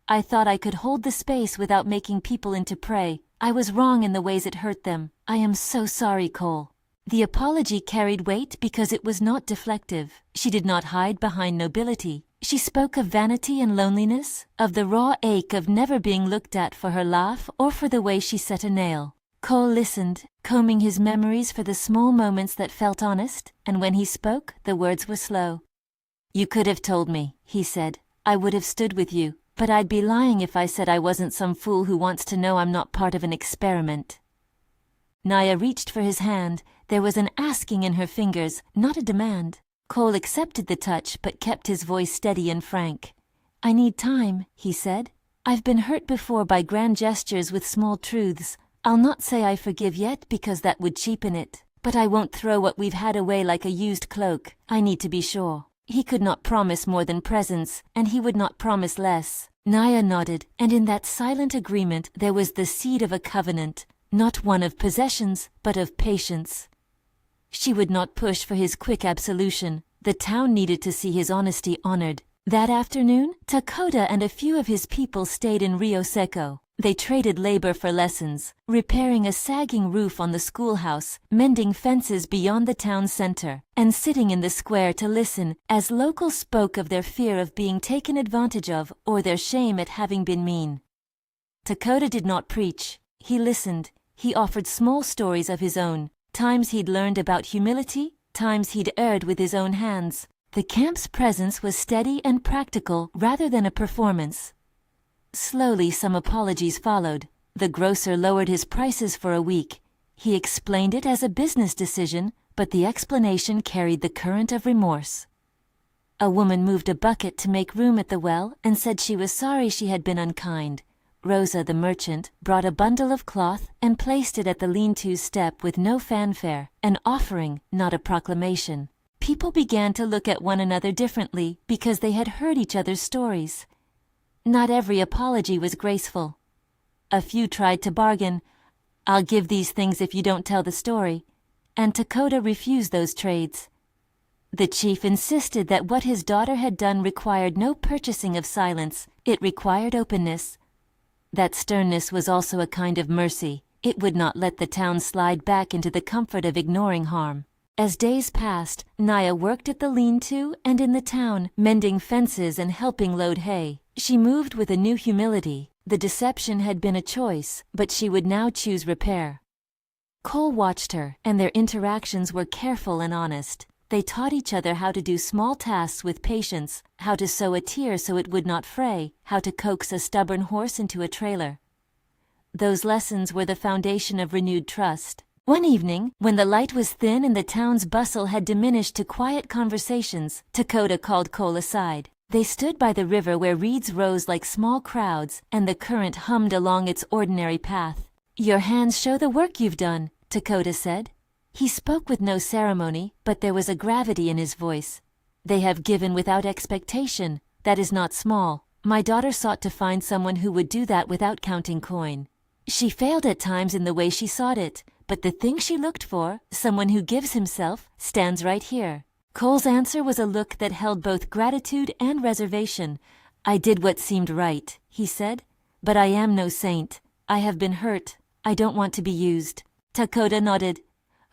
I thought I could hold the space without making people into prey. I was wrong in the ways it hurt them. I am so sorry, Cole." The apology carried weight because it was not deflective. She did not hide behind nobility. She spoke of vanity and loneliness, of the raw ache of never being looked at for her laugh or for the way she set a nail. Cole listened, combing his memories for the small moments that felt honest, and when he spoke, the words were slow. "You could have told me," he said. "I would have stood with you, but I'd be lying if I said I wasn't some fool who wants to know I'm not part of an experiment." Naya reached for his hand. There was an asking in her fingers, not a demand. Cole accepted the touch but kept his voice steady and frank. "I need time," he said. "I've been hurt before by grand gestures with small truths. I'll not say I forgive yet because that would cheapen it, but I won't throw what we've had away like a used cloak. I need to be sure." He could not promise more than presence, and he would not promise less. Naya nodded, and in that silent agreement there was the seed of a covenant, not one of possessions, but of patience. She would not push for his quick absolution. The town needed to see his honesty honored. That afternoon, Dakota and a few of his people stayed in Rio Seco. They traded labor for lessons, repairing a sagging roof on the schoolhouse, mending fences beyond the town center, and sitting in the square to listen as locals spoke of their fear of being taken advantage of or their shame at having been mean. Dakota did not preach. He listened. He offered small stories of his own. Times he'd learned about humility, times he'd erred with his own hands. The camp's presence was steady and practical rather than a performance. Slowly some apologies followed. The grocer lowered his prices for a week. He explained it as a business decision, but the explanation carried the current of remorse. A woman moved a bucket to make room at the well and said she was sorry she had been unkind. Rosa, the merchant, brought a bundle of cloth and placed it at the lean-to step with no fanfare, an offering, not a proclamation. People began to look at one another differently because they had heard each other's stories. Not every apology was graceful. A few tried to bargain, "I'll give these things if you don't tell the story," and Dakota refused those trades. The chief insisted that what his daughter had done required no purchasing of silence, it required openness. That sternness was also a kind of mercy. It would not let the town slide back into the comfort of ignoring harm. As days passed, Naya worked at the lean-to and in the town, mending fences and helping load hay. She moved with a new humility. The deception had been a choice, but she would now choose repair. Cole watched her, and their interactions were careful and honest. They taught each other how to do small tasks with patience, how to sew a tear so it would not fray, how to coax a stubborn horse into a trailer. Those lessons were the foundation of renewed trust. One evening, when the light was thin and the town's bustle had diminished to quiet conversations, Dakota called Cole aside. They stood by the river where reeds rose like small crowds and the current hummed along its ordinary path. "Your hands show the work you've done," Dakota said. He spoke with no ceremony, but there was a gravity in his voice. "They have given without expectation. That is not small. My daughter sought to find someone who would do that without counting coin. She failed at times in the way she sought it, but the thing she looked for, someone who gives himself, stands right here." Cole's answer was a look that held both gratitude and reservation. "I did what seemed right," he said, "but I am no saint. I have been hurt. I don't want to be used." Dakota nodded.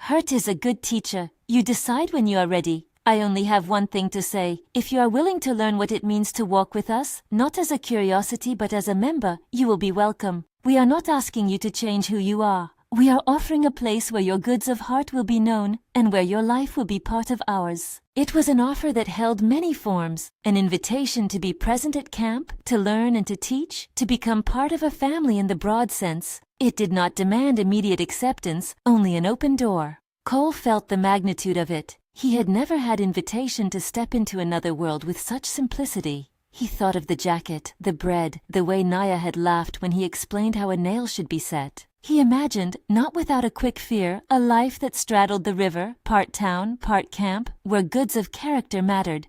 "Hurt is a good teacher. You decide when you are ready. I only have one thing to say. If you are willing to learn what it means to walk with us, not as a curiosity but as a member, you will be welcome. We are not asking you to change who you are. We are offering a place where your goods of heart will be known and where your life will be part of ours." It was an offer that held many forms, an invitation to be present at camp, to learn and to teach, to become part of a family in the broad sense. It did not demand immediate acceptance, only an open door. Cole felt the magnitude of it. He had never had invitation to step into another world with such simplicity. He thought of the jacket, the bread, the way Naya had laughed when he explained how a nail should be set. He imagined, not without a quick fear, a life that straddled the river, part town, part camp, where goods of character mattered.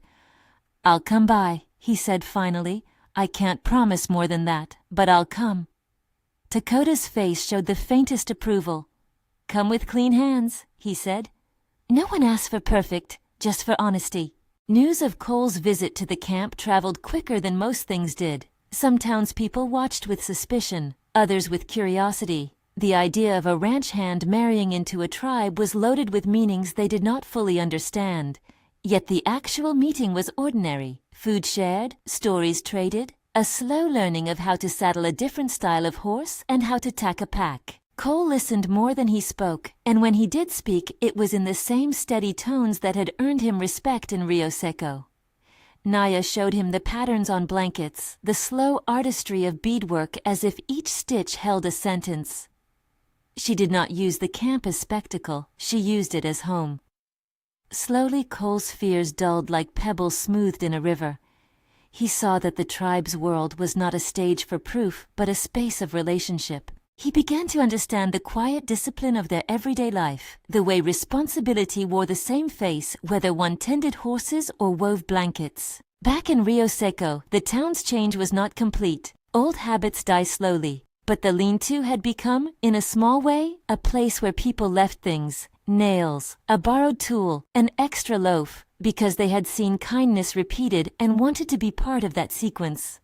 "I'll come by," he said finally. "I can't promise more than that, but I'll come." Dakota's face showed the faintest approval. "Come with clean hands," he said. "No one asks for perfect, just for honesty." News of Cole's visit to the camp traveled quicker than most things did. Some townspeople watched with suspicion, others with curiosity. The idea of a ranch hand marrying into a tribe was loaded with meanings they did not fully understand. Yet the actual meeting was ordinary. Food shared, stories traded, a slow learning of how to saddle a different style of horse and how to tack a pack. Cole listened more than he spoke, and when he did speak, it was in the same steady tones that had earned him respect in Rio Seco. Naya showed him the patterns on blankets, the slow artistry of beadwork as if each stitch held a sentence. She did not use the camp as spectacle, she used it as home. Slowly Cole's fears dulled like pebbles smoothed in a river. He saw that the tribe's world was not a stage for proof, but a space of relationship. He began to understand the quiet discipline of their everyday life, the way responsibility wore the same face whether one tended horses or wove blankets. Back in Rio Seco, the town's change was not complete. Old habits die slowly, but the lean-to had become, in a small way, a place where people left things, nails, a borrowed tool, an extra loaf, because they had seen kindness repeated and wanted to be part of that sequence.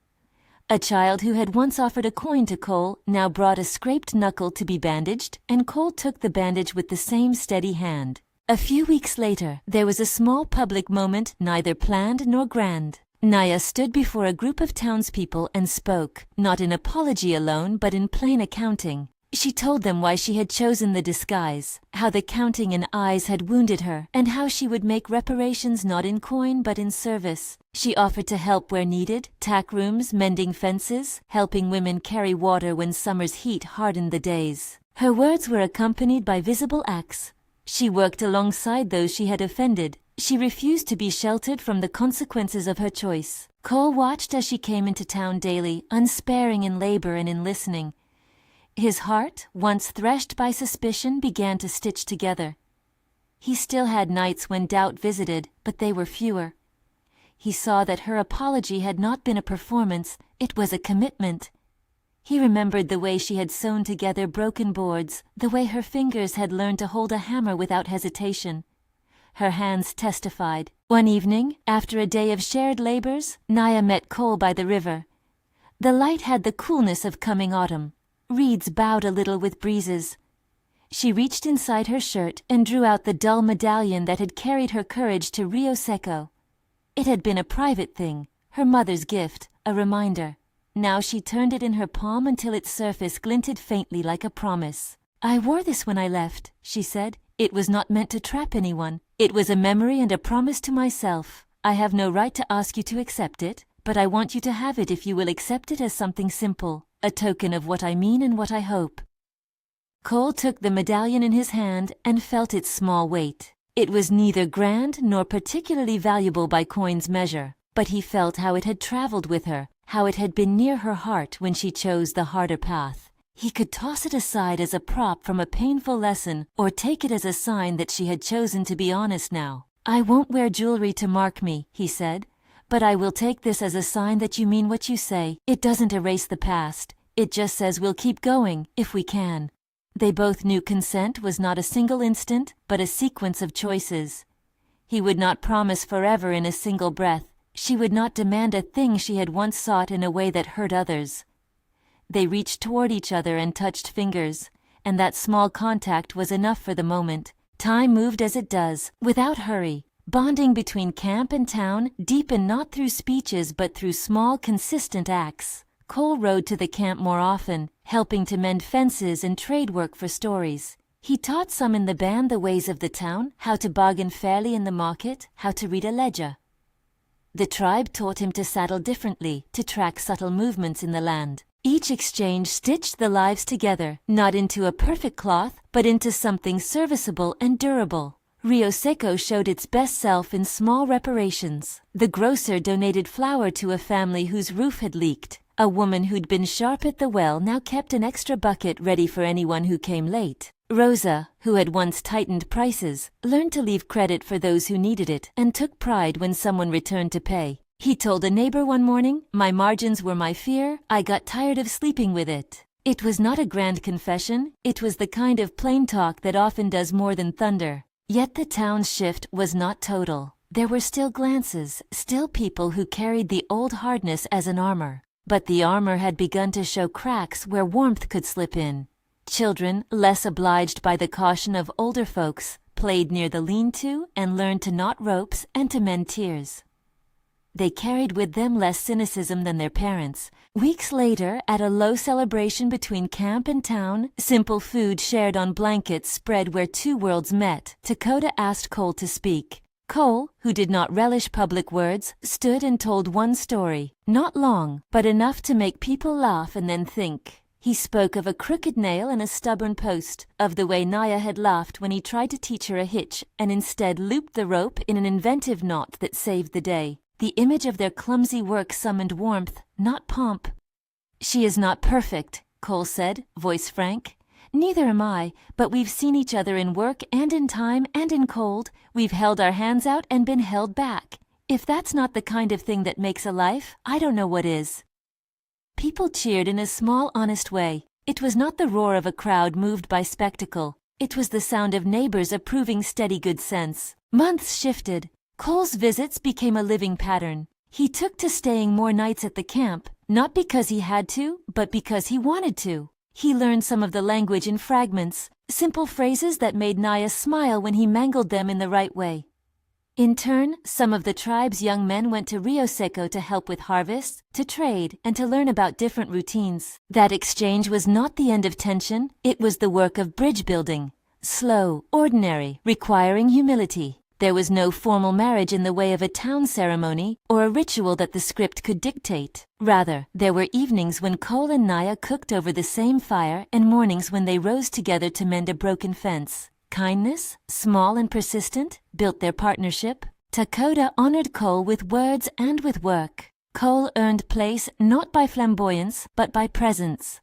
A child who had once offered a coin to Cole now brought a scraped knuckle to be bandaged, and Cole took the bandage with the same steady hand. A few weeks later, there was a small public moment, neither planned nor grand. Naya stood before a group of townspeople and spoke, not in apology alone, but in plain accounting. She told them why she had chosen the disguise, how the counting in eyes had wounded her, and how she would make reparations not in coin but in service. She offered to help where needed, tack rooms, mending fences, helping women carry water when summer's heat hardened the days. Her words were accompanied by visible acts. She worked alongside those she had offended. She refused to be sheltered from the consequences of her choice. Cole watched as she came into town daily, unsparing in labor and in listening. His heart, once threshed by suspicion, began to stitch together. He still had nights when doubt visited, but they were fewer. He saw that her apology had not been a performance, it was a commitment. He remembered the way she had sewn together broken boards, the way her fingers had learned to hold a hammer without hesitation. Her hands testified. One evening, after a day of shared labors, Naya met Cole by the river. The light had the coolness of coming autumn. Reeds bowed a little with breezes. She reached inside her shirt and drew out the dull medallion that had carried her courage to Rio Seco. It had been a private thing, her mother's gift, a reminder. Now she turned it in her palm until its surface glinted faintly like a promise. "I wore this when I left," she said. "It was not meant to trap anyone. It was a memory and a promise to myself. I have no right to ask you to accept it, but I want you to have it if you will accept it as something simple. a token of what I mean and what I hope." Cole took the medallion in his hand and felt its small weight. It was neither grand nor particularly valuable by coin's measure, but he felt how it had traveled with her, how it had been near her heart when she chose the harder path. He could toss it aside as a prop from a painful lesson, or take it as a sign that she had chosen to be honest now. "I won't wear jewelry to mark me," he said, "but I will take this as a sign that you mean what you say. It doesn't erase the past. It just says we'll keep going, if we can." They both knew consent was not a single instant, but a sequence of choices. He would not promise forever in a single breath. She would not demand a thing she had once sought in a way that hurt others. They reached toward each other and touched fingers, and that small contact was enough for the moment. Time moved as it does, without hurry. Bonding between camp and town deepened not through speeches but through small, consistent acts. Cole rode to the camp more often, helping to mend fences and trade work for stories. He taught some in the band the ways of the town, how to bargain fairly in the market, how to read a ledger. The tribe taught him to saddle differently, to track subtle movements in the land. Each exchange stitched the lives together, not into a perfect cloth, but into something serviceable and durable. Rio Seco showed its best self in small reparations. The grocer donated flour to a family whose roof had leaked. A woman who'd been sharp at the well now kept an extra bucket ready for anyone who came late. Rosa, who had once tightened prices, learned to leave credit for those who needed it and took pride when someone returned to pay. He told a neighbor one morning, "My margins were my fear. I got tired of sleeping with it." It was not a grand confession. It was the kind of plain talk that often does more than thunder. Yet the town's shift was not total. There were still glances, still people who carried the old hardness as an armor. But the armor had begun to show cracks where warmth could slip in. Children, less obliged by the caution of older folks, played near the lean-to and learned to knot ropes and to mend tears. They carried with them less cynicism than their parents. Weeks later, at a low celebration between camp and town, simple food shared on blankets spread where two worlds met, Dakota asked Cole to speak. Cole, who did not relish public words, stood and told one story. Not long, but enough to make people laugh and then think. He spoke of a crooked nail in a stubborn post, of the way Naya had laughed when he tried to teach her a hitch and instead looped the rope in an inventive knot that saved the day. The image of their clumsy work summoned warmth, not pomp. "She is not perfect," Cole said, voice frank. "Neither am I, but we've seen each other in work and in time and in cold. We've held our hands out and been held back. If that's not the kind of thing that makes a life, I don't know what is." People cheered in a small, honest way. It was not the roar of a crowd moved by spectacle. It was the sound of neighbors approving steady good sense. Months shifted. Cole's visits became a living pattern. He took to staying more nights at the camp, not because he had to, but because he wanted to. He learned some of the language in fragments, simple phrases that made Naya smile when he mangled them in the right way. In turn, some of the tribe's young men went to Rio Seco to help with harvests, to trade, and to learn about different routines. That exchange was not the end of tension, it was the work of bridge building. Slow, ordinary, requiring humility. There was no formal marriage in the way of a town ceremony or a ritual that the script could dictate. Rather, there were evenings when Cole and Naya cooked over the same fire and mornings when they rose together to mend a broken fence. Kindness, small and persistent, built their partnership. Dakota honored Cole with words and with work. Cole earned place not by flamboyance, but by presence.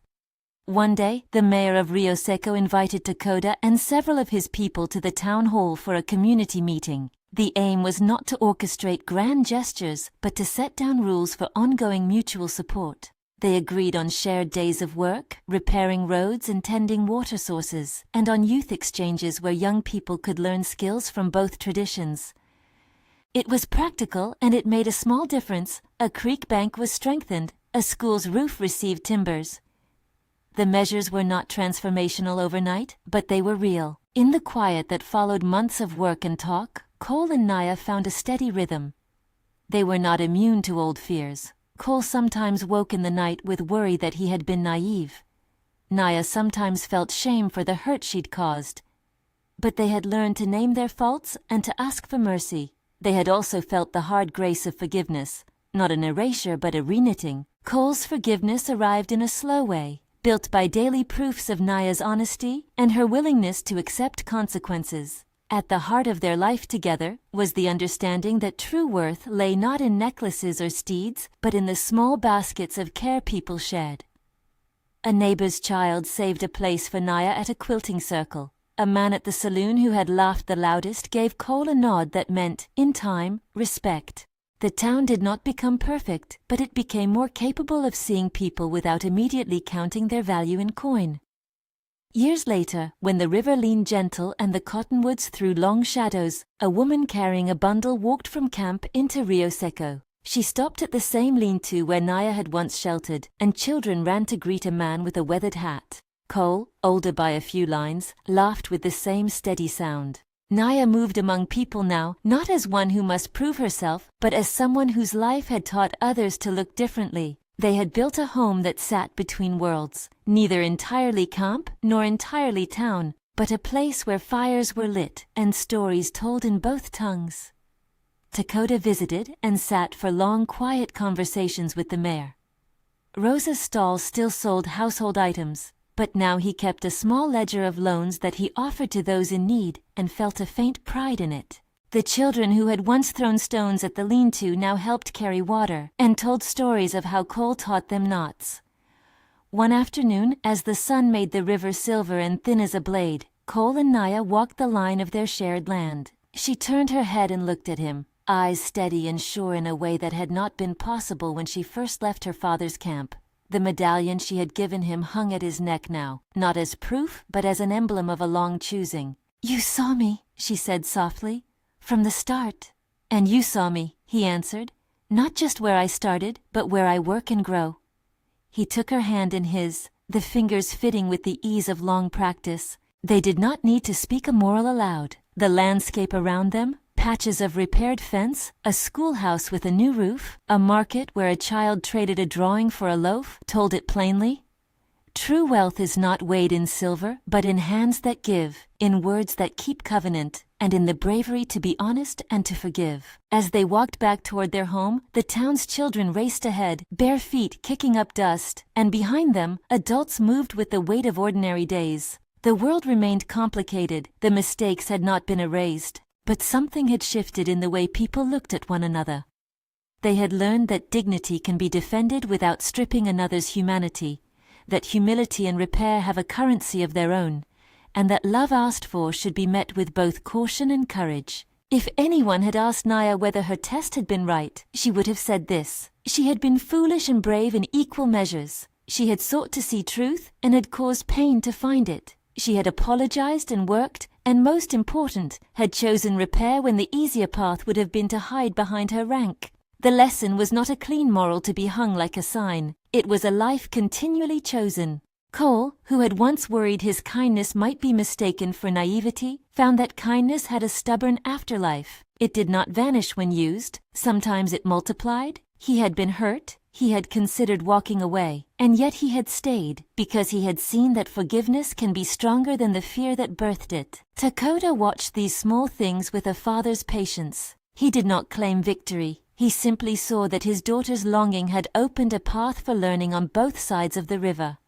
One day, the mayor of Rio Seco invited Dakota and several of his people to the town hall for a community meeting. The aim was not to orchestrate grand gestures, but to set down rules for ongoing mutual support. They agreed on shared days of work, repairing roads and tending water sources, and on youth exchanges where young people could learn skills from both traditions. It was practical and it made a small difference. A creek bank was strengthened, a school's roof received timbers. The measures were not transformational overnight, but they were real. In the quiet that followed months of work and talk, Cole and Naya found a steady rhythm. They were not immune to old fears. Cole sometimes woke in the night with worry that he had been naive. Naya sometimes felt shame for the hurt she'd caused. But they had learned to name their faults and to ask for mercy. They had also felt the hard grace of forgiveness. not an erasure but a reknitting. Cole's forgiveness arrived in a slow way, built by daily proofs of Naya's honesty and her willingness to accept consequences. At the heart of their life together was the understanding that true worth lay not in necklaces or steeds, but in the small baskets of care people shared. A neighbor's child saved a place for Naya at a quilting circle. A man at the saloon who had laughed the loudest gave Cole a nod that meant, in time, respect. The town did not become perfect, but it became more capable of seeing people without immediately counting their value in coin. Years later, when the river leaned gentle and the cottonwoods threw long shadows, a woman carrying a bundle walked from camp into Rio Seco. She stopped at the same lean-to where Naya had once sheltered, and children ran to greet a man with a weathered hat. Cole, older by a few lines, laughed with the same steady sound. Naya moved among people now, not as one who must prove herself, but as someone whose life had taught others to look differently. They had built a home that sat between worlds, neither entirely camp nor entirely town, but a place where fires were lit and stories told in both tongues. Dakota visited and sat for long, quiet conversations with the mayor. Rosa's stall still sold household items, but now he kept a small ledger of loans that he offered to those in need and felt a faint pride in it. The children who had once thrown stones at the lean-to now helped carry water and told stories of how Cole taught them knots. One afternoon, as the sun made the river silver and thin as a blade, Cole and Naya walked the line of their shared land. She turned her head and looked at him, eyes steady and sure in a way that had not been possible when she first left her father's camp. The medallion she had given him hung at his neck now, not as proof but as an emblem of a long choosing. "You saw me," she said softly. "From the start." "And you saw me," he answered, "not just where I started, but where I work and grow." He took her hand in his, the fingers fitting with the ease of long practice. They did not need to speak a moral aloud. The landscape around them, patches of repaired fence, a schoolhouse with a new roof, a market where a child traded a drawing for a loaf, told it plainly. True wealth is not weighed in silver, but in hands that give, in words that keep covenant, and in the bravery to be honest and to forgive. As they walked back toward their home, the town's children raced ahead, bare feet kicking up dust, and behind them, adults moved with the weight of ordinary days. The world remained complicated, the mistakes had not been erased, but something had shifted in the way people looked at one another. They had learned that dignity can be defended without stripping another's humanity, that humility and repair have a currency of their own, and that love asked for should be met with both caution and courage. If anyone had asked Naya whether her test had been right, she would have said this: she had been foolish and brave in equal measures. She had sought to see truth and had caused pain to find it. She had apologized and worked, and most important, had chosen repair when the easier path would have been to hide behind her rank. The lesson was not a clean moral to be hung like a sign. It was a life continually chosen. Cole, who had once worried his kindness might be mistaken for naivety, found that kindness had a stubborn afterlife. It did not vanish when used. Sometimes it multiplied. He had been hurt. He had considered walking away, and yet he had stayed, because he had seen that forgiveness can be stronger than the fear that birthed it. Dakota watched these small things with a father's patience. He did not claim victory. He simply saw that his daughter's longing had opened a path for learning on both sides of the river.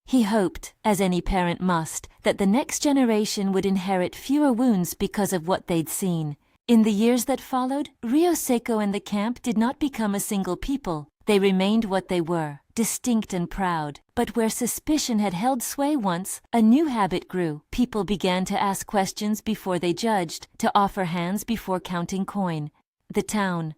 He hoped, as any parent must, that the next generation would inherit fewer wounds because of what they'd seen. In the years that followed, Rio Seco and the camp did not become a single people. They remained what they were, distinct and proud. But where suspicion had held sway once, a new habit grew. People began to ask questions before they judged, to offer hands before counting coin. The town,